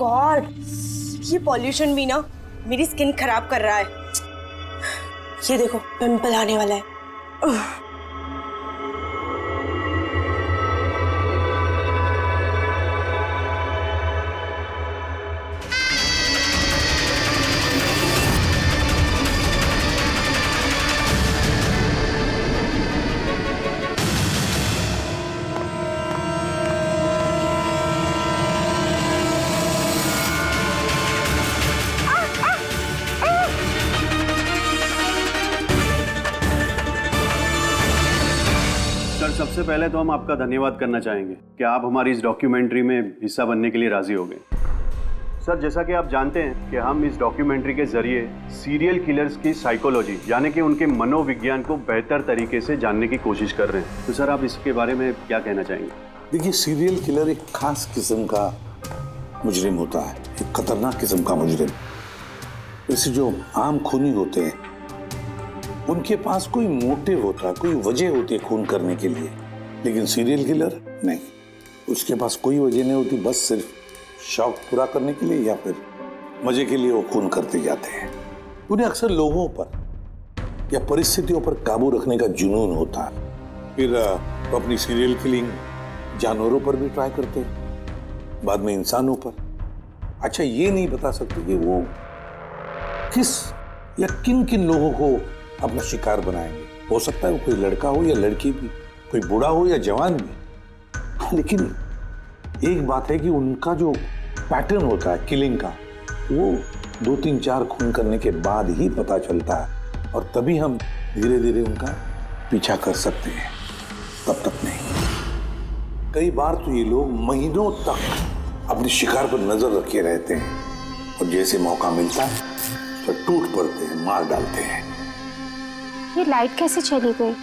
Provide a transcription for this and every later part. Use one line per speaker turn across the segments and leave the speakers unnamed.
God, ये pollution भी ना मेरी स्किन खराब कर रहा है। ये देखो पिंपल आने वाला है।
सर, सबसे पहले तो हम आपका धन्यवाद करना चाहेंगे कि आप हमारी इस डॉक्यूमेंट्री में हिस्सा बनने के लिए राजी हो गए। सर, जैसा कि आप जानते हैं कि हम इस डॉक्यूमेंट्री के जरिए सीरियल किलर्स की साइकोलॉजी यानी कि उनके मनोविज्ञान को बेहतर तरीके से जानने की कोशिश कर रहे हैं। तो सर, आप इसके बारे में क्या कहना चाहेंगे?
देखिए, सीरियल किलर एक खास किस्म का मुजरिम होता है, एक खतरनाक किस्म का मुजरिम। वैसे जो आम खूनी होते हैं उनके पास कोई मोटिव होता है, कोई वजह होती है खून करने के लिए, लेकिन सीरियल किलर नहीं, उसके पास कोई वजह नहीं होती, बस सिर्फ शौक पूरा करने के लिए या फिर मजे के लिए वो खून करते जाते हैं। उन्हें अक्सर लोगों पर या परिस्थितियों पर काबू रखने का जुनून होता है। फिर वो अपनी सीरियल किलिंग जानवरों पर भी ट्राई करते हैं, बाद में इंसानों पर। अच्छा, ये नहीं बता सकते कि वो किस या किन किन लोगों को अपना शिकार बनाएंगे। हो सकता है वो कोई लड़का हो या लड़की भी, कोई बूढ़ा हो या जवान भी। लेकिन एक बात है कि उनका जो पैटर्न होता है किलिंग का, वो 2-3-4 खून करने के बाद ही पता चलता है, और तभी हम धीरे धीरे उनका पीछा कर सकते हैं, तब तक नहीं। कई बार तो ये लोग महीनों तक अपने शिकार पर नजर रखे रहते हैं, और जैसे मौका मिलता है तो टूट पड़ते हैं, मार डालते हैं।
ये लाइट कैसे चली गई?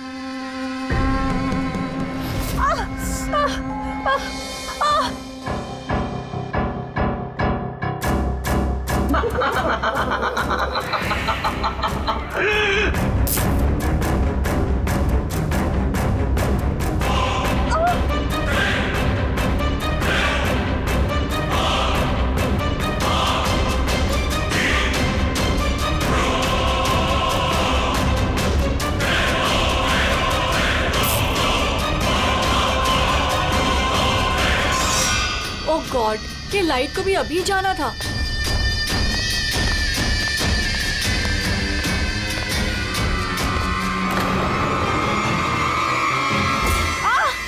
ओह गॉड, ये लाइट को भी अभी जाना था।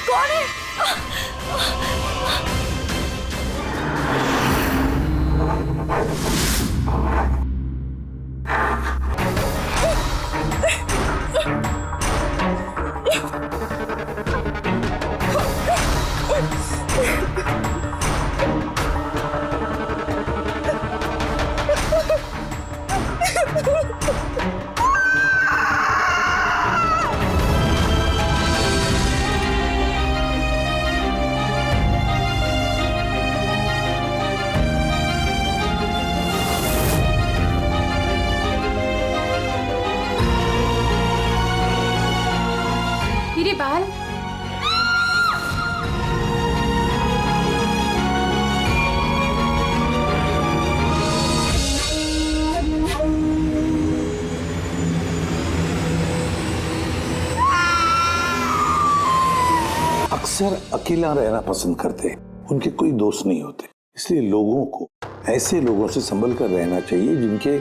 कौन है?
मेरे बाल।
अक्सर अकेला रहना पसंद करते हैं, उनके कोई दोस्त नहीं होते, इसलिए लोगों को ऐसे लोगों से संभल कर रहना चाहिए जिनके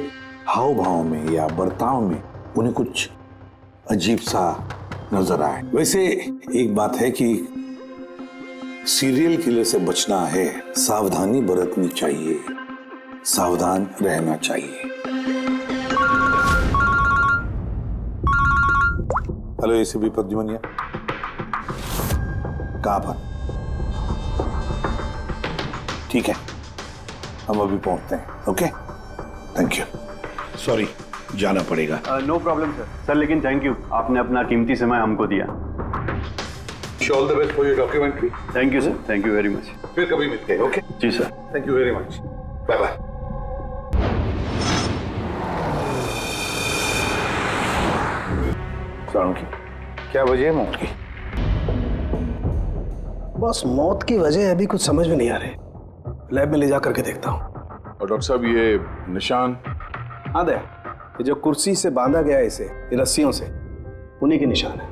हाव भाव में या बर्ताव में उन्हें कुछ अजीब सा नजर आए। वैसे एक बात है कि सीरियल किलर से बचना है, सावधानी बरतनी चाहिए, सावधान रहना चाहिए। हेलो एसीपी प्रद्युमन, कहाँ पर? ठीक है, हम अभी पहुंचते हैं। Okay, thank you. सॉरी, जाना पड़ेगा।
No problem sir. सर, लेकिन थैंक यू, आपने अपना कीमती समय हमको दिया।
All the best for your documentary.
Thank you sir, thank you very much.
फिर कभी मिलते हैं। ओके
जी sir,
thank you very much, bye bye. क्या वजह है मौत की?
बस मौत की वजह अभी कुछ समझ में नहीं आ रही। लैब में ले जा करके देखता हूँ।
और डॉक्टर साहब ये निशान?
हाँ दया, ये जो कुर्सी से बांधा गया है इसे, ये रस्सियों से, उन्हीं के निशान है।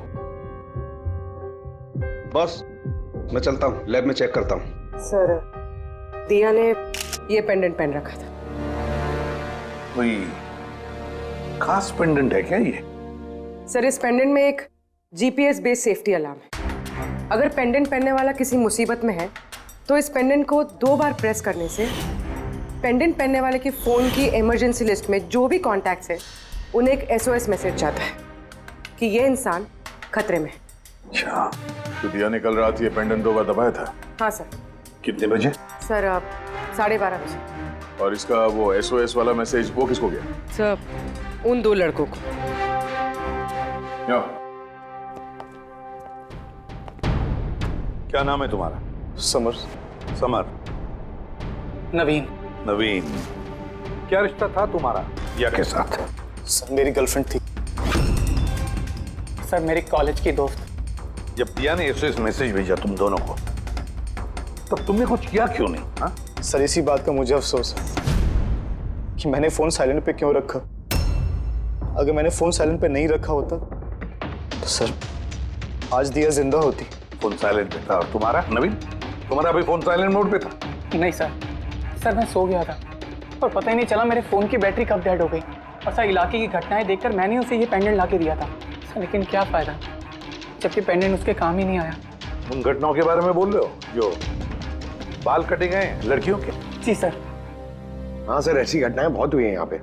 बॉस, मैं चलता हूँ, लैब में चेक करता हूँ।
सर, दिया ने ये पेंडेंट पहन रखा था।
कोई खास पेंडेंट है क्या ये?
सर, इस पेंडेंट में एक जीपीएस बेस्ड सेफ्टी अलार्म है। अगर पेंडेंट पहनने वाला किसी मुसीबत में है तो इस पेंडेंट को 2 बार प्रेस करने से पेंडेंट पहनने वाले की फोन की इमरजेंसी लिस्ट में जो भी कॉन्टैक्ट्स है उन्हें एक SOS मैसेज जाता है कि ये इंसान खतरे में है।
अच्छा,
तो दिया ने कल रात ये पेंडेंट 2 बार दबाया था?
हाँ सर।
कितने बजे?
सर, 12:30 बजे।
और इसका वो SOS वाला मैसेज वो किसको गया?
सर, उन 2 लड़कों को।
क्या नाम है तुम्हारा?
समर।
समर।
नवीन।
नवीन। क्या रिश्ता था तुम्हारा दिया के साथ?
सर, मेरी गर्लफ्रेंड थी। सर, मेरी कॉलेज की दोस्त।
जब दिया ने SOS मैसेज भेजा तुम दोनों को, तब तुमने कुछ किया क्यों नहीं? हाँ?
सर, इसी बात का मुझे अफसोस है कि मैंने फोन साइलेंट पे क्यों रखा। अगर मैंने फोन साइलेंट पे नहीं रखा होता तो सर आज दिया जिंदा होती।
फोन साइलेंट पे था। और तुम्हारा नवीन, तुम्हारा भी फोन साइलेंट मोड पे था?
नहीं सर, मैं सो गया था और पता ही नहीं चला मेरे फोन की बैटरी कब डेड हो गई। और सर, इलाके की घटनाएं देखकर मैंने उसे ये पेंडेंट ला के दिया था सर, लेकिन क्या फायदा जबकि पेंडेंट उसके काम ही नहीं आया।
उन घटनाओं के बारे में बोल रहे हो जो बाल कटे गए लड़कियों के?
जी सर।
हाँ सर, ऐसी घटनाएं बहुत हुई हैं यहाँ पे।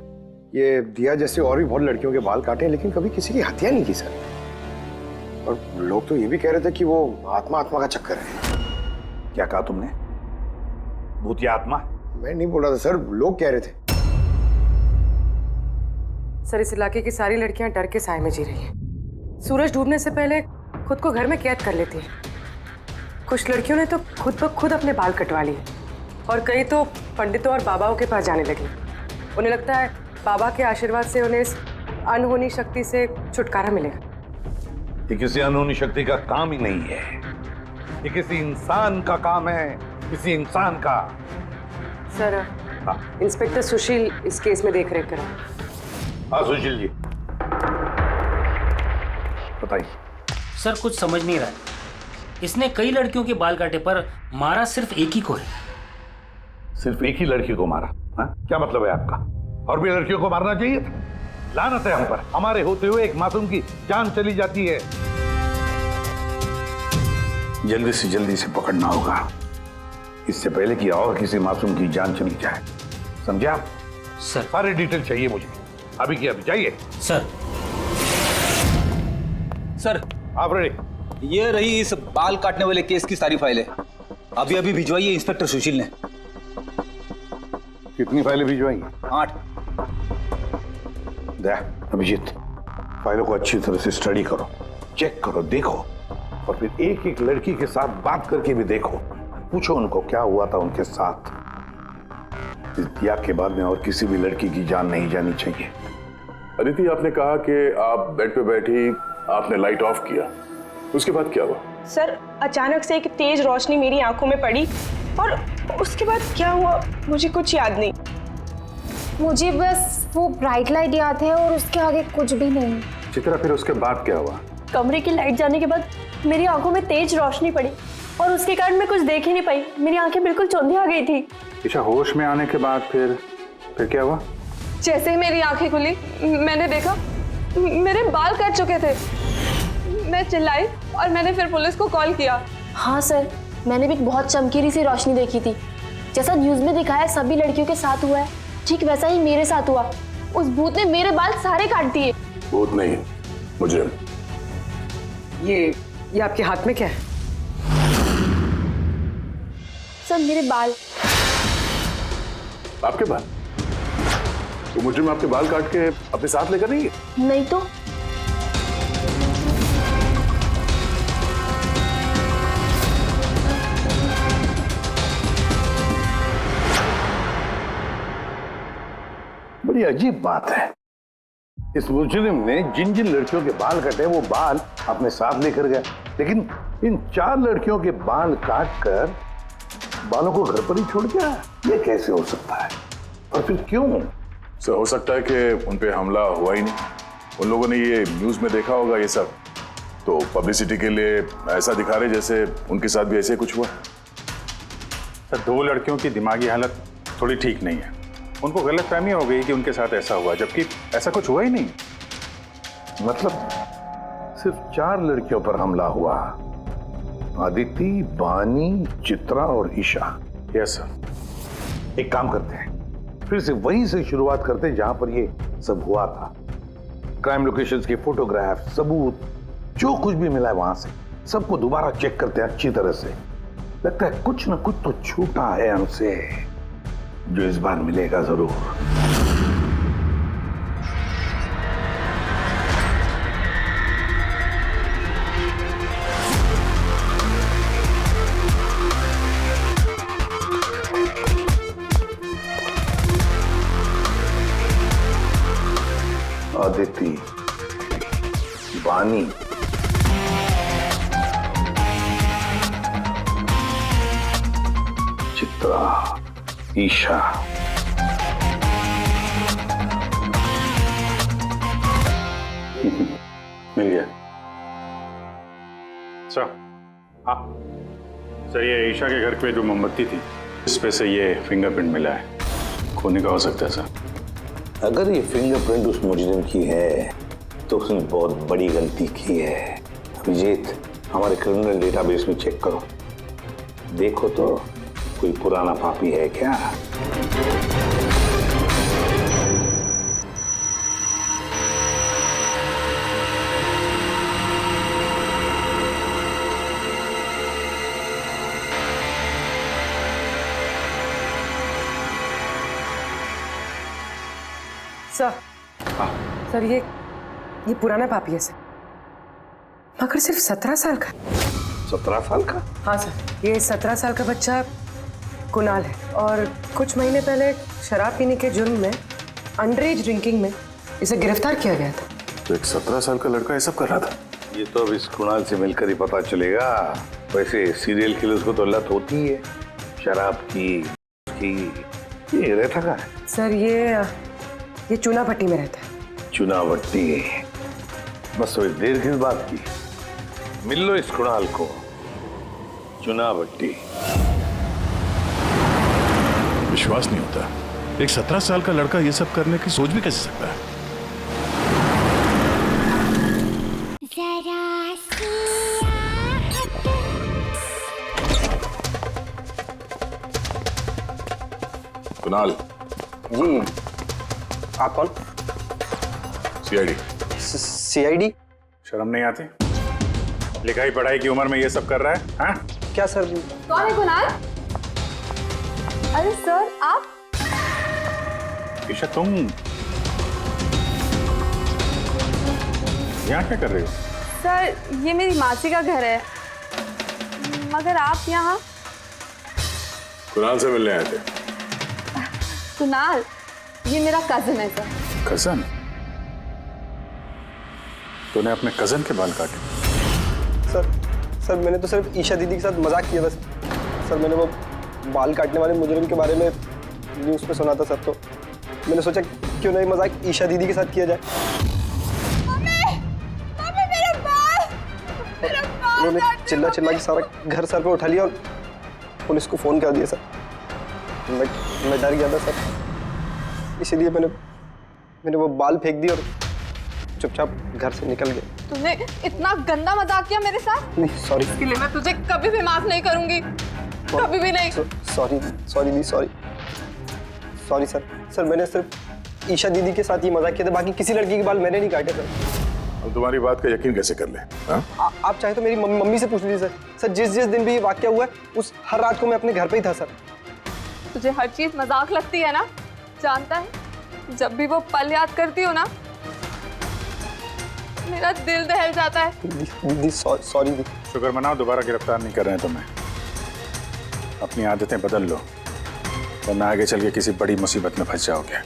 ये दिया जैसे और भी बहुत लड़कियों के बाल काटे हैं, लेकिन कभी किसी की हत्या नहीं की सर। और लोग तो ये भी कह रहे थे कि वो आत्मा का चक्कर है।
क्या कहा तुमने? भूत या आत्मा?
मैं नहीं बोल रहा था सर, लोग कह रहे थे।
सर, इस इलाके की सारी लड़कियां डर के साए में जी रही हैं। सूरज डूबने से पहले खुद को घर में कैद कर लेती हैं। कुछ लड़कियों ने तो खुद ब खुद अपने बाल कटवा लिए और कई तो पंडितों और बाबाओं के पास जाने लगी। उन्हें लगता है बाबा के आशीर्वाद से उन्हें इस अनहोनी शक्ति से छुटकारा मिलेगा।
ये किसी अनहोनी शक्ति का काम ही नहीं है, ये किसी इंसान का काम है, किसी इंसान का।
सर, इंस्पेक्टर सुशील इस केस में देख रेख करें।
हाँ सुशील जी, बताइए।
सर, कुछ समझ नहीं रहा है। इसने कई लड़कियों के बाल काटे पर मारा सिर्फ एक ही को है।
सिर्फ एक ही लड़की को मारा? हा? क्या मतलब है आपका? और भी लड़कियों को मारना चाहिए था? लानत है हम पर, हमारे होते हुए एक मासूम की जान चली जाती है। जल्दी से जल्दी से पकड़ना होगा, इससे पहले कि और किसी मासूम की जान चली जाए। समझे आप?
सर,
सारे डिटेल चाहिए मुझे, अभी की अभी चाहिए।
सर।
सर,
आप रेडी?
ये रही इस बाल काटने वाले केस की सारी फाइलें। अभी अभी भिजवाइए इंस्पेक्टर सुशील ने।
कितनी फाइलें भिजवाई?
8।
अभिजीत, फाइलों को अच्छी तरह से स्टडी करो, चेक करो, देखो, और फिर एक एक लड़की के साथ बात करके भी देखो। पूछो उनको क्या हुआ था उनके साथ। इस दिया के बाद में और किसी भी लड़की की जान नहीं जानी चाहिए।
अदिति, आपने कहा कि आप बेड पे बैठी, आपने लाइट ऑफ किया, उसके बाद क्या हुआ?
सर, अचानक से एक तेज रोशनी मेरी आंखों में पड़ी और उसके बाद क्या हुआ मुझे कुछ याद नहीं।
मुझे बस वो ब्राइट लाइट याद है और उसके आगे कुछ भी नहीं।
चित्रा, फिर उसके बाद क्या हुआ?
कमरे की लाइट जाने के बाद मेरी आंखों में तेज रोशनी पड़ी और उसके कारण मैं कुछ देख ही नहीं पाई। मेरी आंखें बिल्कुल चौंधी आ गई थी।
ईशा, होश में आने के बाद फिर क्या हुआ?
जैसे ही मेरी आंखें खुली मैंने देखा मेरे बाल कट चुके थे। मैं चिल्लाई और मैंने फिर पुलिस को कॉल किया।
हाँ सर, मैंने भी बहुत चमकीली सी रोशनी देखी थी। जैसा न्यूज में दिखाया सभी लड़कियों के साथ हुआ है, ठीक वैसा ही मेरे साथ हुआ। उस भूत ने मेरे बाल सारे काट दिए।
भूत नहीं, मुजरिम।
ये आपके हाथ में क्या है?
सर, मेरे बाल।
आपके बाल? तो मुजरिम आपके बाल काट के अपने साथ लेकर नहीं गए?
नहीं तो।
बड़ी अजीब बात है, इस मुजरिम ने जिन जिन लड़कियों के बाल कटे वो बाल अपने साथ लेकर गया, लेकिन इन 4 लड़कियों के बाल काटकर बालों को घर पर ही छोड़ गया, ये कैसे हो सकता है? और फिर क्यों?
सर हो सकता है कि उन पे हमला हुआ ही नहीं, उन लोगों ने ये न्यूज में देखा होगा ये सब, तो पब्लिसिटी के लिए ऐसा दिखा रहे जैसे उनके साथ भी ऐसे कुछ हुआ।
सर 2 लड़कियों की दिमागी हालत थोड़ी ठीक नहीं है, उनको गलतफहमी हो गई कि उनके साथ ऐसा हुआ, जबकि ऐसा कुछ हुआ ही नहीं।
मतलब सिर्फ 4 लड़कियों पर हमला हुआ, आदिति, बानी, चित्रा और ईशा।
Yes sir.
एक काम करते हैं, फिर से वहीं से शुरुआत करते हैं जहां पर ये सब हुआ था। क्राइम लोकेशंस के फोटोग्राफ, सबूत, जो कुछ भी मिला है वहां से सबको दोबारा चेक करते हैं अच्छी तरह से। लगता है कुछ ना कुछ तो छूटा है हमसे, जो इस बार मिलेगा जरूर। आदिति, बानी, चित्रा, ईशा,
मिल गया सर। हाँ सर, ये ईशा के घर पे जो मोमबत्ती थी इस पे से ये फिंगरप्रिंट मिला है, खोने का हो सकता है सर।
अगर ये फिंगरप्रिंट उस मुजरिम की है तो उसने बहुत बड़ी गलती की है। अभिजीत, हमारे क्रिमिनल डेटाबेस में चेक करो, देखो तो कोई पुराना पापी है क्या।
सर, सर ये पुराना पापी है सर, मगर सिर्फ 17 साल का।
17 साल का?
हाँ सर, ये 17 साल का बच्चा कुणाल है और कुछ महीने पहले शराब पीने के जुर्म में, अंडर एज ड्रिंकिंग में इसे गिरफ्तार किया गया था।
तो एक 17 साल का लड़का ये सब कर रहा था?
ये तो अब इस कुणाल से मिलकर ही पता चलेगा। वैसे सीरियल किलर्स को तो लत होती है शराब की। ये रहता कहाँ है?
सर ये चूनाभट्टी में रहता है।
चूनाभट्टी? बस थोड़ी देर किस बात की, मिल लो इस कुणाल को। चूनाभट्टी।
विश्वास नहीं होता, एक 17 साल का लड़का ये सब करने की सोच भी कैसे सकता है? कुणाल
जी, आप कौन?
सीआईडी।
सीआईडी?
शर्म नहीं आती? लिखाई पढ़ाई की उम्र में ये सब कर रहा है? हाँ?
क्या सर?
कौन है कुणाल? अरे सर आप?
ईशा तुम यहाँ क्या कर रही हो?
सर ये मेरी मासी का घर है, मगर आप यहाँ?
कुणाल से मिलने आए थे।
कुणाल ये मेरा कजन है सर।
कजन? तूने अपने कजन के बाल काटे?
सर मैंने तो सिर्फ ईशा दीदी के साथ मजाक किया था सर। मैंने वो बाल काटने वाले मुजरिम के बारे में न्यूज़ पे सुना था सर, तो मैंने सोचा क्यों नहीं मजाक ईशा दीदी के साथ किया जाए। उन्होंने चिल्ला के सारा घर सर पे उठा लिया और पुलिस को फोन कर दिया सर। मैं डर गया था सर, इसीलिए मैंने वो बाल फेंक दी और चुपचाप घर से निकल गया।
तूने इतना गंदा मजाक किया मेरे साथ?
नहीं सॉरी,
इसके लिए मैं तुझे कभी भी माफ नहीं करूंगी, कभी भी नहीं।
Sorry sir. मैंने सिर्फ ईशा दीदी के साथ ही मजाक किया था, बाकी किसी लड़की के बाल मैंने नहीं काटे सर।
अब तुम्हारी बात का यकीन कैसे कर ले?
आप चाहे तो मेरी मम्मी से पूछ लीजिए सर। जिस दिन भी ये वाकया हुआ है उस हर रात को मैं अपने घर पे ही था सर।
तुझे हर चीज मजाक लगती है ना? जानता है जब भी वो पल याद करती हो ना मेरा दिल दहल जाता है।
दीदी सॉरी दीदी।
शुक्र मनाओ दोबारा गिरफ्तार नहीं कर रहे हैं तुम्हें। अपनी आदतें बदल लो वरना आगे चल के किसी बड़ी मुसीबत में फंस जाओगे।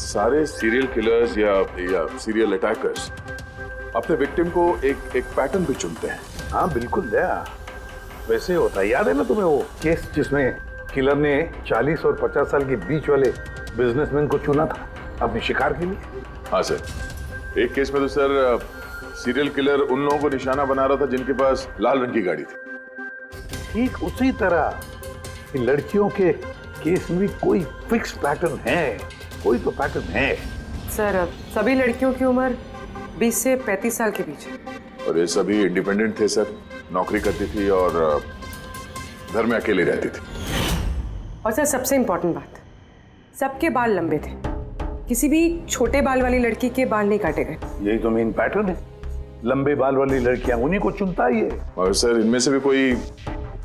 सारे सीरियल किलर्स या सीरियल अटैकर्स अपने विक्टिम को एक पैटर्न भी चुनते हैं।
हाँ बिल्कुल दया, वैसे होता है। याद है ना तुम्हें वो केस जिसमें किलर ने 40 और 50 साल के बीच वाले बिजनेसमैन को चुना था अपने शिकार के लिए?
हाँ सर, एक केस में तो सर सीरियल किलर उन लोगों को निशाना बना रहा था जिनके पास लाल रंग की गाड़ी थी।
ठीक उसी तरह लड़कियों के केस में भी कोई फिक्स पैटर्न है, कोई तो पैटर्न है।
सर सभी लड़कियों की उम्र 20 से 35 साल के बीच है।
और ये सभी इंडिपेंडेंट थे सर, नौकरी करती थी और घर में अकेले रहती थी।
और सर सबसे इम्पोर्टेंट बात, सबके बाल लंबे थे, किसी भी छोटे बाल वाली लड़की के बाल नहीं काटे गए।
यही तो मेन पैटर्न है, लंबे बाल वाली लड़कियां उन्हीं को चुनता है ये।
और सर इनमें से भी कोई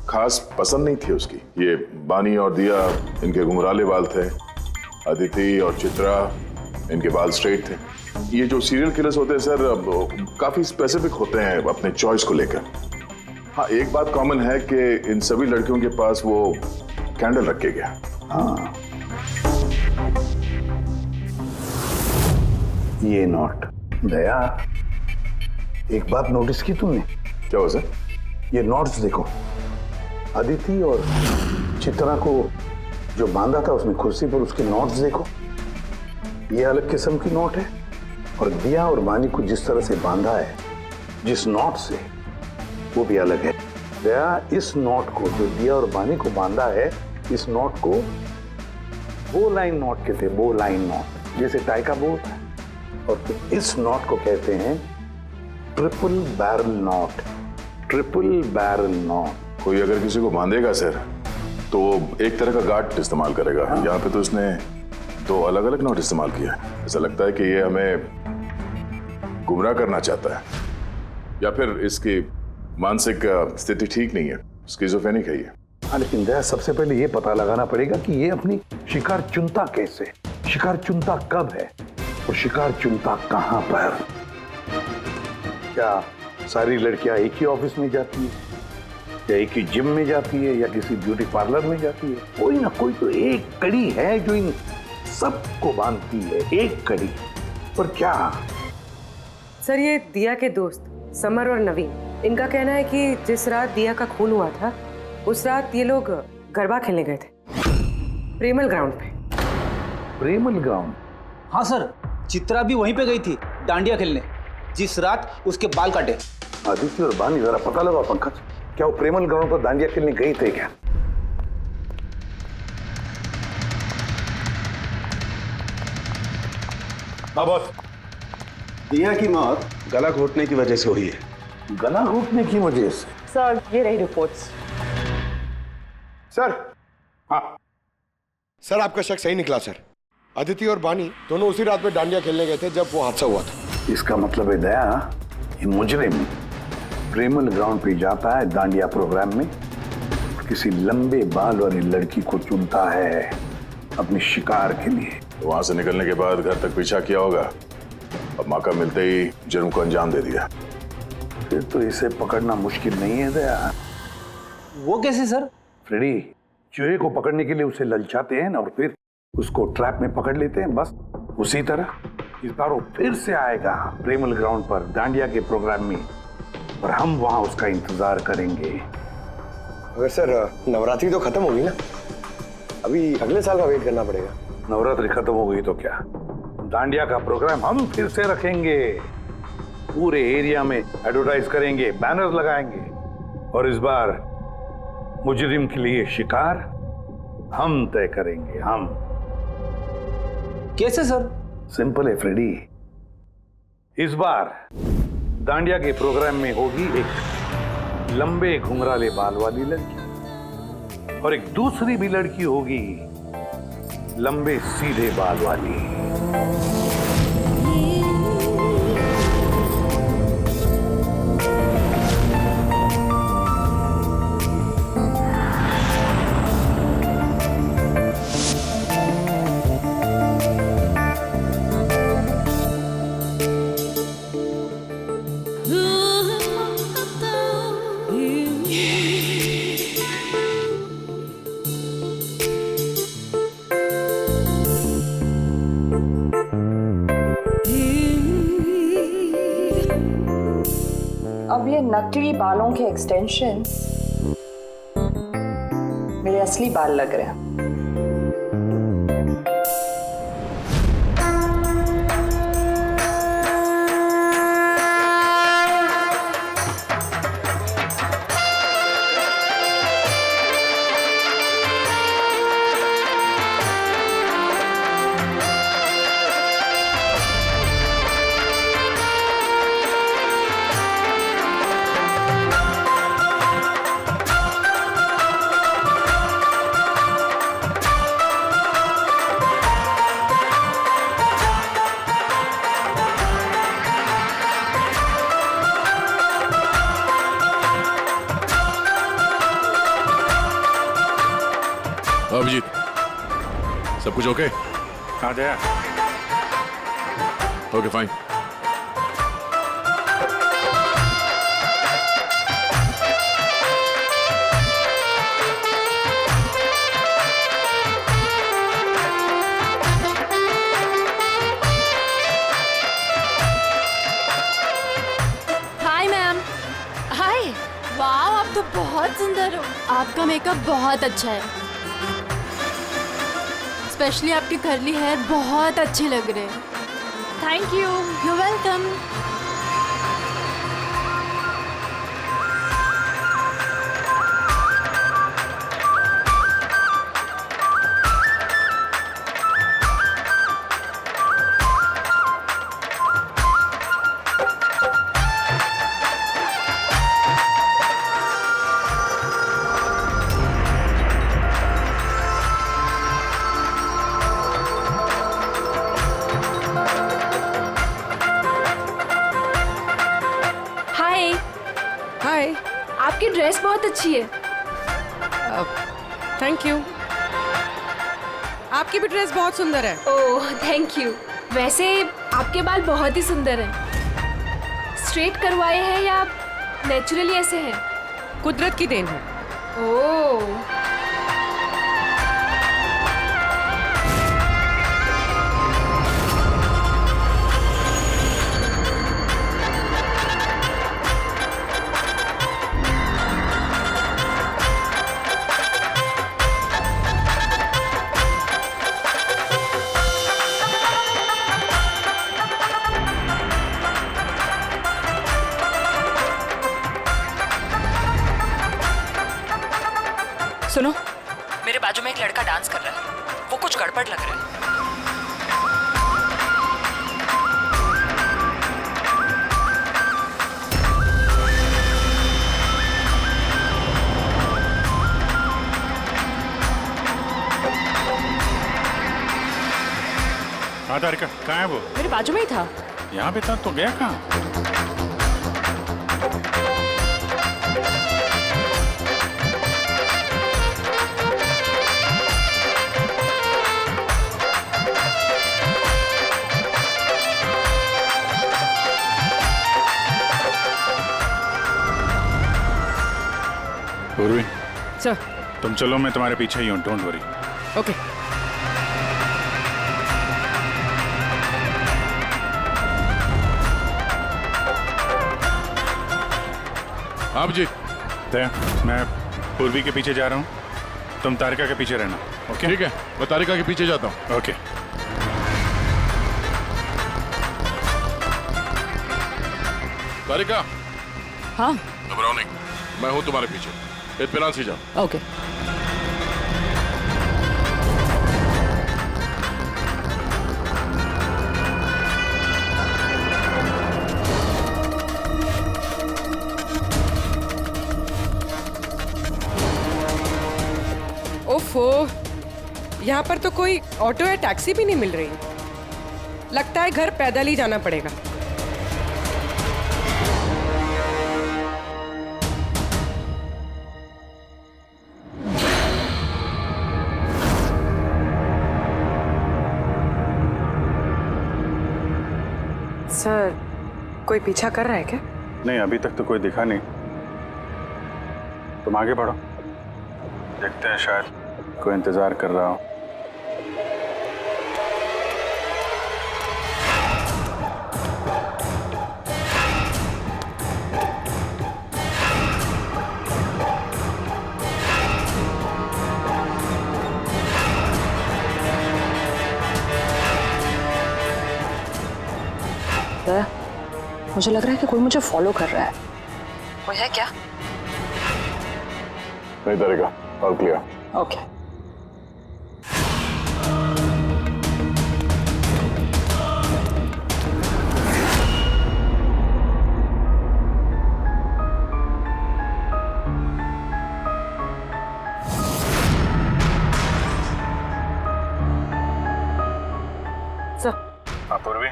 खास पसंद नहीं थी उसकी। ये बानी और दिया, इनके घुंघराले बाल थे। अदिति और चित्रा, इनके बाल स्ट्रेट थे। ये जो सीरियल किलर्स होते हैं सर काफी स्पेसिफिक होते हैं अपने चॉइस को लेकर। हाँ, एक बात कॉमन है कि इन सभी लड़कियों के पास वो कैंडल रख के गया।
हाँ, ये नोट दया, एक बात नोटिस की तुमने?
क्या हो सर?
ये नोट्स देखो, अदिति और चित्रा को जो बांधा था उसमें कुर्सी पर, उसके नोट्स देखो, ये अलग किस्म की नोट है। और दिया और बानी को जिस तरह से बांधा है जिस नोट से, वो भी अलग है। दया, इस नोट को जो दिया और बानी को बांधा है, इस नोट को बो लाइन नोट कहते हैं, बो लाइन नोट, जैसे टाई का बो होता है। और तो इस नोट को कहते हैं triple barrel note, triple barrel note.
कोई अगर किसी को बांधेगा सर तो एक तरह का गार्ड इस्तेमाल करेगा। हाँ। यहाँ पे तो उसने 2 अलग अलग नोट इस्तेमाल किया। ऐसा लगता है कि ये हमें गुमराह करना चाहता है, या फिर इसकी मानसिक स्थिति ठीक नहीं है, स्किज़ोफ्रेनिक है ये।
हाँ, लेकिन दया, सबसे पहले ये पता लगाना पड़ेगा कि ये अपनी शिकार चुनता कैसे, शिकार चुनता कब है और शिकार चुनता कहाँ पर। क्या सारी लड़कियां एक ही ऑफिस में जाती है, या एक ही जिम में जाती है, या किसी ब्यूटी पार्लर में जाती है? कोई ना कोई तो एक कड़ी है जो इन सबको बांधती है, एक कड़ी। पर क्या?
सर ये दिया के दोस्त समर और नवीन, इनका कहना है कि जिस रात दिया का खून हुआ था उस रात ये लोग गरबा खेलने गए थे प्रेमल ग्राउंड पे।
प्रेमल ग्राउंड?
हाँ सर, चित्रा भी वहीं पे गई थी डांडिया खेलने जिस रात उसके बाल काटे।
आदित्य और बानी, जरा पता लगा पंकज, क्या वो प्रेमल ग्राउंड पर डांडिया खेलने गई थे क्या?
हाँ बॉस, दिया की मौत गला घोटने की वजह से हुई है।
गला घोटने की वजह से?
सर ये रही रिपोर्ट्स।
सर, हाँ सर, आपका शक सही निकला सर। अदिति और बानी दोनों उसी रात में डांडिया खेलने गए थे जब वो हादसा हुआ था।
इसका मतलब है दया, ये मुजरिम प्रेमल ग्राउंड पे जाता है डांडिया प्रोग्राम में, किसी लंबे बाल वाली लड़की को चुनता है अपने शिकार के लिए।
तो वहां से निकलने के बाद घर तक पीछा किया होगा, अब मौका मिलते ही जुर्म को अंजाम दे दिया।
फिर तो इसे पकड़ना मुश्किल नहीं है दया।
वो कैसे सर?
फ्रेडी, चूहे को पकड़ने के लिए उसे ललचाते हैं ना, और फिर उसको ट्रैप में पकड़ लेते हैं, बस उसी तरह इस बार वो फिर से आएगा प्रेमल ग्राउंड पर डांडिया के प्रोग्राम में, और हम वहां उसका इंतजार करेंगे।
अगर सर नवरात्रि तो खत्म होगी ना, अभी अगले साल का वेट करना पड़ेगा।
नवरात्रि खत्म हो गई तो क्या, डांडिया का प्रोग्राम हम फिर से रखेंगे, पूरे एरिया में एडवर्टाइज करेंगे, बैनर लगाएंगे, और इस बार मुजरिम के लिए शिकार हम तय करेंगे। हम
कैसे सर?
सिंपल है फ्रेडी, इस बार डांडिया के प्रोग्राम में होगी एक लंबे घुंघराले बाल वाली लड़की, और एक दूसरी भी लड़की होगी लंबे सीधे बाल वाली।
अब ये नकली बालों के एक्सटेंशंस मेरे असली बाल लग रहे हैं।
अभिजीत, सब कुछ ओके?
हाँ Jaya.
Okay fine.
Hi ma'am. Hi. वाह, आप तो बहुत सुंदर हो। आपका मेकअप बहुत अच्छा है, स्पेशली आपके कर्ली हेयर बहुत अच्छे लग रहे हैं। Thank you. You welcome.
Hi.
आपकी ड्रेस बहुत अच्छी है।
Thank you. आपकी भी ड्रेस बहुत सुंदर है।
Oh thank you. वैसे आपके बाल बहुत ही सुंदर हैं। स्ट्रेट करवाए हैं या नेचुरली ऐसे हैं?
कुदरत की देन है।
ओह।
सुनो, मेरे बाजू में एक लड़का डांस कर रहा है, वो कुछ गड़बड़ लग रहा है।
हाँ तारिका, कहाँ है वो?
मेरे बाजू में ही था।
यहाँ पे था तो गया कहाँ? पूर्वी,
सर।
तुम चलो, मैं तुम्हारे पीछे ही हूँ, डोंट वरी।
ओके।
आप जी।
मैं पूर्वी के पीछे जा रहा हूँ, तुम तारिका के पीछे रहना। ओके?
ठीक है, मैं तारिका के पीछे जाता हूँ।
ओके।
तारिका।
हाँ।
घबराओ नहीं, मैं हूँ तुम्हारे पीछे। इत्मीनान से जाओ।
ओके।
ओफो, यहाँ पर तो कोई ऑटो या टैक्सी भी नहीं मिल रही। लगता है घर पैदल ही जाना पड़ेगा। सर, कोई पीछा कर रहा है क्या?
नहीं, अभी तक तो कोई दिखा नहीं। तुम आगे बढ़ो, देखते हैं, शायद कोई इंतजार कर रहा हो।
दया, मुझे लग रहा है कि कोई मुझे फॉलो कर रहा है। कोई है क्या?
नहीं डरेगा, ऑल क्लियर।
ओके।
हाँ पूर्वी,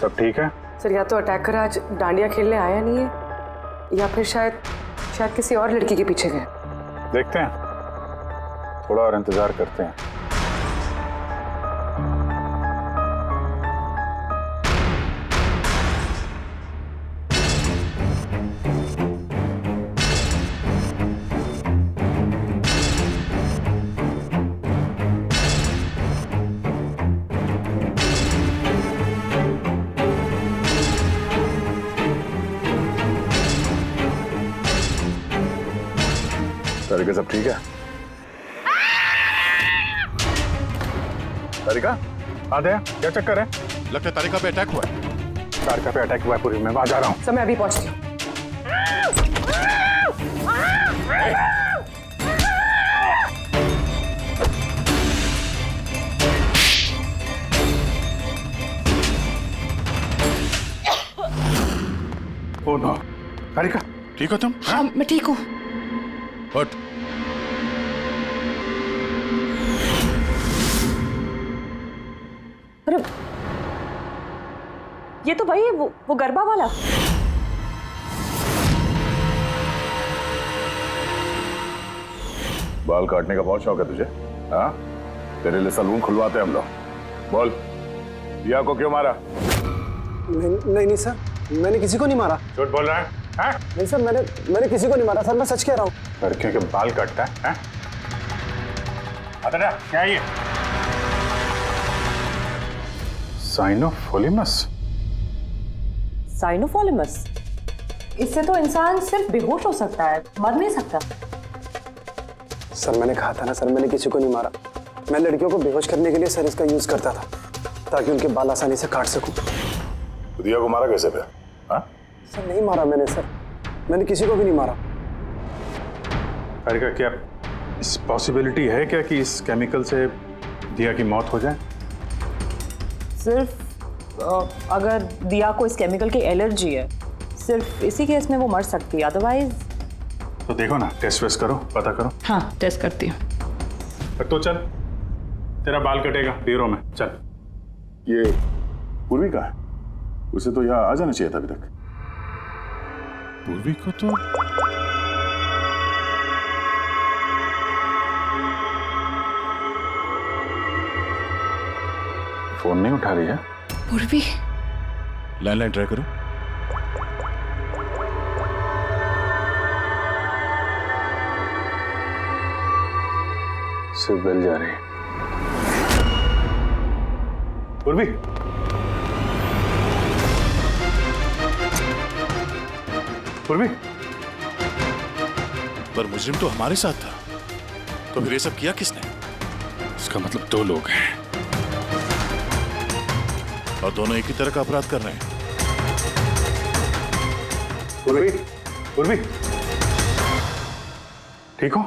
सब ठीक है?
सर या तो अटैकर आज डांडिया खेलने आया नहीं है या फिर शायद किसी और लड़की के पीछे गए।
देखते हैं, थोड़ा और इंतजार करते हैं। तारिका सब ठीक है? तारिका, आते हैं, क्या चक्कर है?
लगता है तारिका पे अटैक हुआ है।
तारिका पे अटैक हुआ है पूरी, मैं वहां जा रहा हूँ।
सर मैं अभी पहुंचती हूँ।
ओ नो, तारिका
ठीक हो तुम?
हाँ मैं ठीक हूँ।
उठ।
अरे ये तो भाई वो गरबा वाला।
बाल काटने का बहुत शौक है तुझे? हाँ, तेरे लिए सलून खुलवाते हैं हम लोग। बोल, दिया को क्यों मारा?
नहीं सर, मैंने किसी को नहीं मारा।
झूठ बोल रहा है? हाँ?
नहीं सर, मैंने किसी को नहीं मारा सर, मैं सच कह रहा हूँ।
लड़कियों के बाल काटता है? हाँ? क्या है ये? साइनोफोलिमस?
साइनोफोलिमस? इससे तो इंसान सिर्फ बेहोश हो सकता है, मर नहीं सकता।
सर मैंने कहा था ना सर, मैंने किसी को नहीं मारा। मैं लड़कियों को बेहोश करने के लिए सर इसका यूज करता था ताकि उनके बाल आसानी से काट सकूं।
तो दिया को मारा कैसे फिर? हाँ?
सर नहीं मारा मैंने सर, मैंने किसी को भी नहीं मारा।
तारिका, क्या इस पॉसिबिलिटी है क्या कि इस केमिकल से दिया की मौत हो जाए?
सिर्फ अगर दिया को इस केमिकल की एलर्जी है, सिर्फ इसी केस में वो मर सकती है, अदरवाइज।
तो देखो ना, टेस्ट वेस्ट करो, पता करो।
हाँ टेस्ट करती हूँ।
तो चल, तेरा बाल कटेगा ब्यूरो में, चल।
ये पूर्वी का है, उसे तो यहाँ आ जाना चाहिए था अभी तक। पूर्वी को तो
फोन नहीं उठा रही है।
पूर्वी,
लैंडलाइन ट्राई करो।
सिर्फ बेल जा रही है। पूर्वी, पूर्वी।
पर मुजरिम तो हमारे साथ था, तो फिर ये सब किया किसने? इसका मतलब दो लोग हैं और दोनों एक ही तरह का अपराध कर रहे हैं।
पूर्वी, पूर्वी, ठीक हो?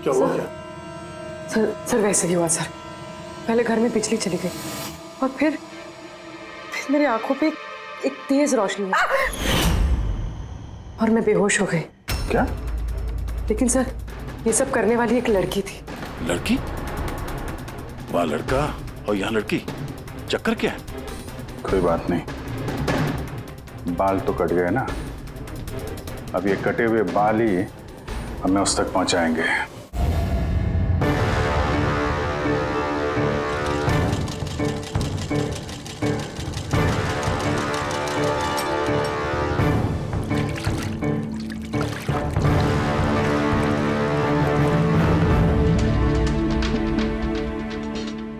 क्या हुआ? क्या?
सर वैसे ही हुआ सर। पहले घर में बिजली चली गई और फिर मेरी आंखों पे एक तेज रोशनी आई और मैं बेहोश हो गई।
क्या?
लेकिन सर ये सब करने वाली एक लड़की थी।
लड़की? वहाँ लड़का और यहाँ लड़की, चक्कर क्या है?
कोई बात नहीं, बाल तो कट गए ना, अब ये कटे हुए बाल ही हमें उस तक पहुंचाएंगे।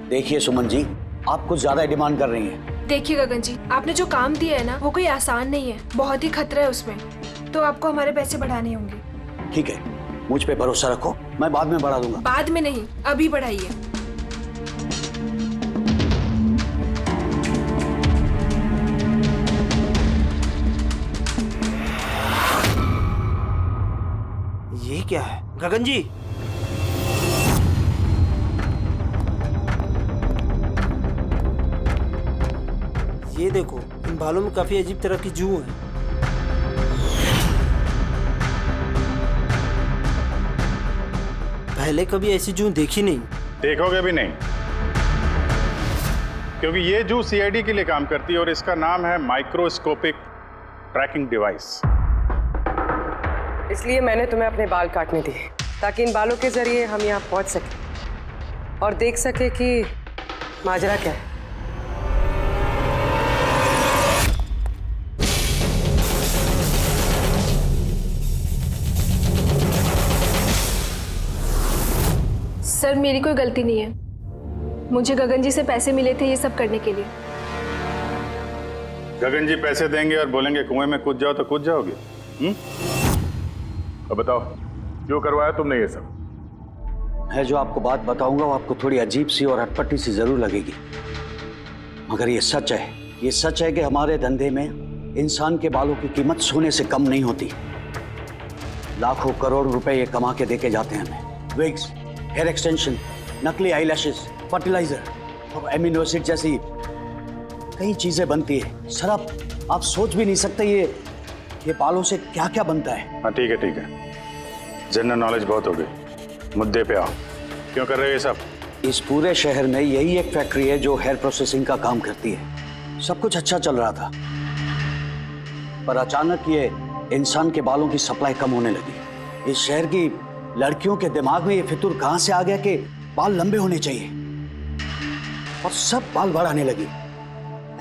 देखिए सुमन जी, आप कुछ ज्यादा डिमांड कर रही हैं।
देखिए गगन जी, आपने जो काम दिया है ना, वो कोई आसान नहीं है, बहुत ही खतरा है उसमें, तो आपको हमारे पैसे बढ़ाने होंगे।
ठीक है, मुझ पे भरोसा रखो, मैं बाद में बढ़ा दूंगा।
बाद में नहीं, अभी बढ़ाइए।
क्या है? गगन जी, ये देखो, इन बालों में काफी अजीब तरह की जू है। पहले कभी ऐसी जू देखी नहीं।
देखोगे भी नहीं, क्योंकि ये जू सीआईडी के लिए काम करती है और इसका नाम है माइक्रोस्कोपिक ट्रैकिंग डिवाइस।
इसलिए मैंने तुम्हें अपने बाल काटने दिए, ताकि इन बालों के जरिए हम यहाँ पहुँच सकें और देख सके कि माजरा क्या है।
सर मेरी कोई गलती नहीं है, मुझे गगन जी से पैसे मिले थे ये सब करने के लिए।
गगन जी पैसे देंगे और बोलेंगे कुएं में कूद जाओ तो कूद जाओगे? अब बताओ, क्यों करवाया तुमने ये सब?
मैं जो आपको बात बताऊंगा वो आपको थोड़ी अजीब सी और अटपटी सी जरूर लगेगी, मगर ये सच है। ये सच है कि हमारे धंधे में इंसान के बालों की कीमत सोने से कम नहीं होती। लाखों करोड़ रुपए ये कमा के देके जाते हैं हमें। विग्स, हेयर एक्सटेंशन, नकली आईलैशेस, फर्टिलाइजर और एमिनो एसिड जैसी कई चीजें बनती है। सर आप सोच भी नहीं सकते ये बालों से क्या क्या बनता है।
हाँ ठीक है, जनरल नॉलेज बहुत हो गई, मुद्दे पे आओ। क्यों कर रहे हो ये सब?
इस पूरे शहर में यही एक फैक्ट्री है जो हेयर प्रोसेसिंग का काम करती है। सब कुछ अच्छा चल रहा था, पर अचानक ये इंसान के बालों की सप्लाई कम होने लगी। इस शहर की लड़कियों के दिमाग में ये फितूर कहां से आ गया कि बाल लंबे होने चाहिए, और सब बाल बढ़ाने लगी।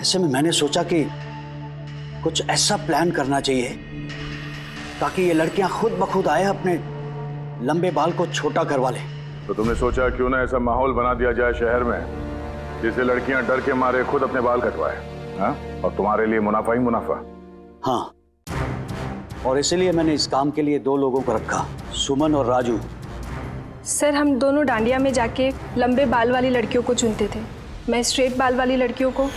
ऐसे में मैंने सोचा कि कुछ ऐसा प्लान करना चाहिए ताकि ये लड़कियां खुद ब खुद आए अपने लंबे बाल को छोटा करवा लें।
तो तुमने सोचा क्यों ना ऐसा माहौल बना दिया जाए शहर में जिससे लड़कियां डर के मारे खुद अपने बाल कटवाए, हाँ? और तुम्हारे लिए मुनाफा ही मुनाफा।
हाँ, और इसीलिए मैंने इस काम के लिए 2 लोगों को रखा, सुमन और राजू।
सर हम दोनों डांडिया में जाके लंबे बाल वाली लड़कियों को चुनते थे। मैं स्ट्रेट बाल वाली लड़कियों को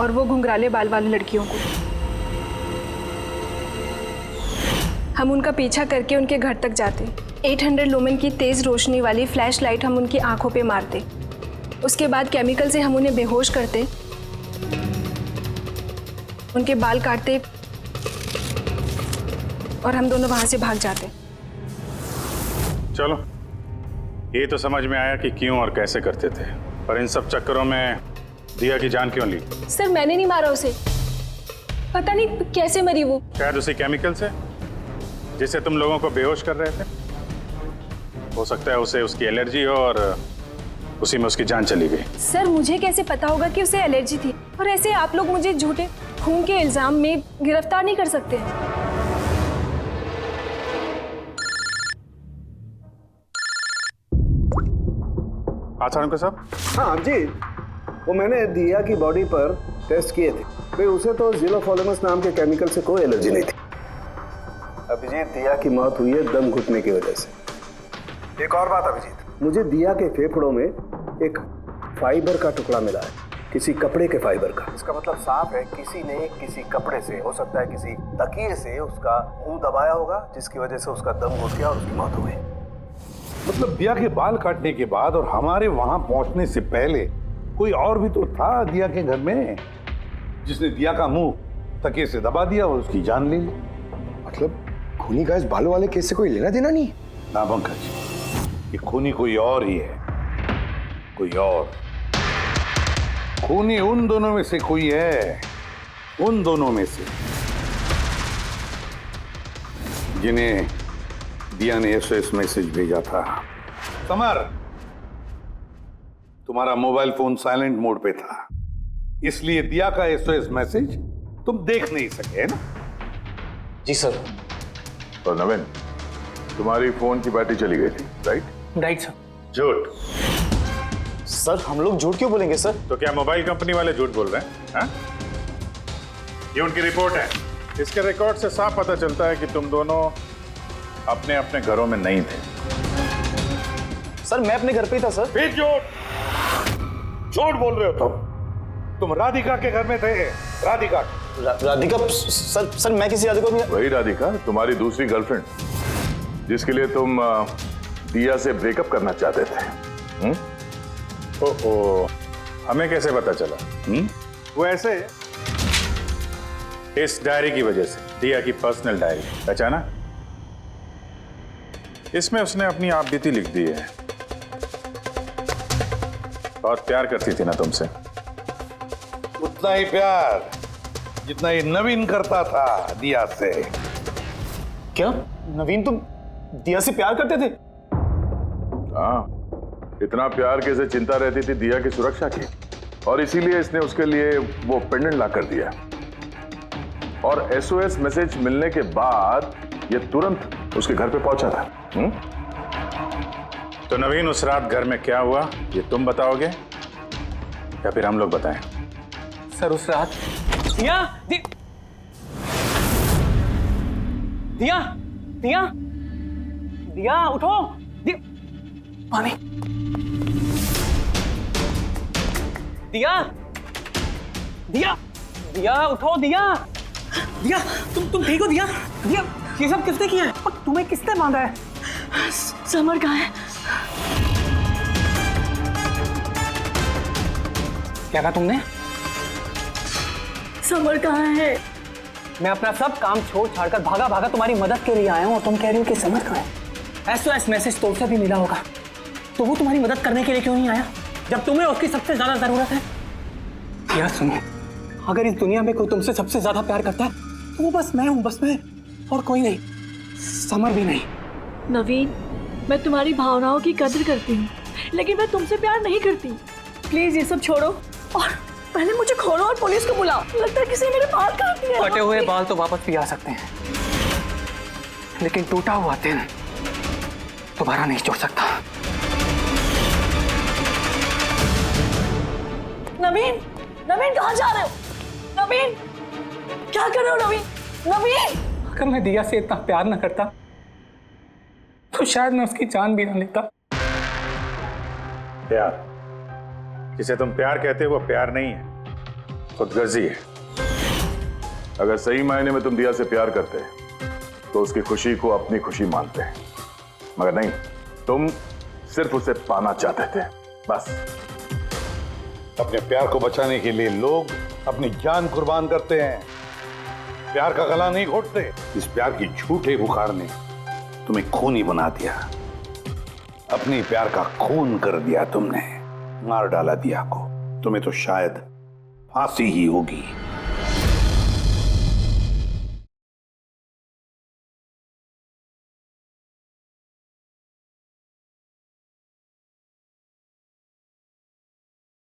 और वो घुंघराले बाल वाली लड़कियों को। हम उनका पीछा करके उनके घर तक जाते। 800 लुमेन की तेज रोशनी वाली फ्लैश लाइट हम उनकी आंखों पे मारते। उसके बाद केमिकल से हम उन्हें बेहोश करते, उनके बाल काटते और हम दोनों वहां से भाग जाते।
चलो, ये तो समझ में आया कि क्यों और कैसे करते थे, पर इन सब चक्करों में दिया की जान क्यों ली?
सर मैंने नहीं मारा उसे, पता नहीं कैसे मरी वो।
शायद उसी केमिकल से जिससे तुम लोगों को बेहोश कर रहे थे। हो सकता है उसे उसकी एलर्जी हो और उसी में उसकी जान चली गई।
सर मुझे कैसे पता होगा कि उसे एलर्जी थी? और ऐसे आप लोग मुझे झूठे खून के इल्जाम में गिरफ्तार नहीं कर सकते।
हाँ साहब।
हाँ जी, वो मैंने दिया की बॉडी पर टेस्ट किए थे, भाई उसे तो ज़िलोफोलेमस नाम के केमिकल से कोई एलर्जी नहीं थी। अभिजीत, दिया की मौत हुई है दम घुटने की वजह से। एक और बात अभिजीत, मुझे दिया के फेफड़ों में एक फाइबर का टुकड़ा मिला है, किसी कपड़े के फाइबर का। इसका मतलब साफ है किसी ने किसी कपड़े से, हो सकता है किसी तकिए से उसका मुंह दबाया होगा, जिसकी वजह से उसका दम घुट गया और उसकी मौत हो गई।
मतलब दिया के बाल काटने के बाद और हमारे वहां पहुंचने से पहले कोई और भी तो था दिया के घर में, जिसने दिया का मुंह तकिए से दबा दिया और उसकी जान ले ली।
मतलब खूनी का इस बालों वाले केस से कोई लेना देना नहीं?
ना पंकज, ये खूनी कोई और ही है, कोई और। खूनी उन दोनों में से कोई है, उन दोनों में से जिन्हें दिया ने एसओएस मैसेज भेजा था। समर, तुम्हारा मोबाइल फोन साइलेंट मोड पे था, इसलिए दिया का एसओएस मैसेज तुम देख नहीं सके, है ना?
जी सर।
और नवीन, तुम्हारी फोन की बैटरी चली गई थी, राइट?
Right sir.
झूठ।
सर हम लोग झूठ क्यों बोलेंगे सर?
तो क्या मोबाइल कंपनी वाले झूठ बोल रहे हैं? हाँ? ये उनकी रिपोर्ट है। इसके रिकॉर्ड से साफ पता चलता है कि तुम दोनों अपने अपने घरों में नहीं थे।
सर मैं अपने घर पे ही था सर।
फिर झूठ बोल रहे हो तुम राधिका के घर में थे। राधिका
राधिका सर मैं किसी राधिका को
वही राधिका, तुम्हारी दूसरी गर्लफ्रेंड, जिसके लिए तुम दिया से ब्रेकअप करना चाहते थे।
ओह, हमें कैसे पता चला? वो ऐसे, इस डायरी की वजह से, दिया की पर्सनल डायरी, पहचाना? इसमें उसने अपनी आप बीती लिख दी है। बहुत प्यार करती थी ना तुमसे।
उतना ही प्यार जितना ये नवीन करता था दिया से।
क्या नवीन तुम दिया से प्यार करते थे?
हाँ, इतना प्यार कि इसे चिंता रहती थी दिया की सुरक्षा की, और इसीलिए इसने उसके लिए वो पेंडेंट ला कर दिया। और SOS मैसेज मिलने के बाद ये तुरंत उसके घर पे पहुंचा था।
तो नवीन, उस रात घर में क्या हुआ ये तुम बताओगे या फिर हम लोग बताएं?
सर उस रात दिया दिया दिया दिया उठो, पानी, दिया दिया दिया उठो, दिया दिया तुम ठीक हो? दिया दिया ये सब किसने किया है और तुम्हें किसने बांधा है?
समर कहाँ है?
क्या कहा तुमने?
समर कहाँ है?
मैं अपना सब काम छोड़ छाड़कर भागा भागा तुम्हारी मदद के लिए आया हूँ और तुम कह रही हो कि समर कहाँ है? SOS मैसेज तो उसे भी मिला होगा, तो वो तुम्हारी मदद करने के लिए क्यों नहीं आया जब तुम्हें उसकी सबसे ज्यादा जरूरत है? यार सुनो, अगर इस दुनिया में कोई तुमसे सबसे ज्यादा प्यार करता है तो वो बस मैं हूँ, बस मैं, और कोई नहीं, समर भी नहीं।
नवीन, मैं तुम्हारी भावनाओं की कदर करती हूँ, लेकिन मैं तुमसे प्यार नहीं करती। प्लीज ये सब छोड़ो और पहले मुझे खोलो और पुलिस को बुलाओ। लगता है किसी ने मेरे बाल काट दिए।
कटे हुए बाल तो वापस भी आ सकते हैं, लेकिन टूटा हुआ दिल दोबारा नहीं जोड़ सकता।
नवीन, नवीन कहाँ जा रहे हो? नवीन, क्या कर रहे हो नवीन? नवीन,
अगर मैं दिया से इतना प्यार न करता तो शायद मैं उसकी जान भी ना लेता।
प्यार, जिसे तुम प्यार कहते हो वो प्यार नहीं है, खुदगर्जी है।
अगर सही मायने में तुम दिया से प्यार करते तो उसकी खुशी को अपनी खुशी मानते, मगर नहीं, तुम सिर्फ उसे पाना चाहते थे, बस।
अपने प्यार को बचाने के लिए लोग अपनी जान कुर्बान करते हैं, प्यार का गला नहीं घोटते। इस प्यार की झूठे बुखार ने तुम्हें खूनी बना दिया, अपनी प्यार का खून कर दिया तुमने, मार डाला दिया को। तुम्हें तो शायद फांसी ही होगी।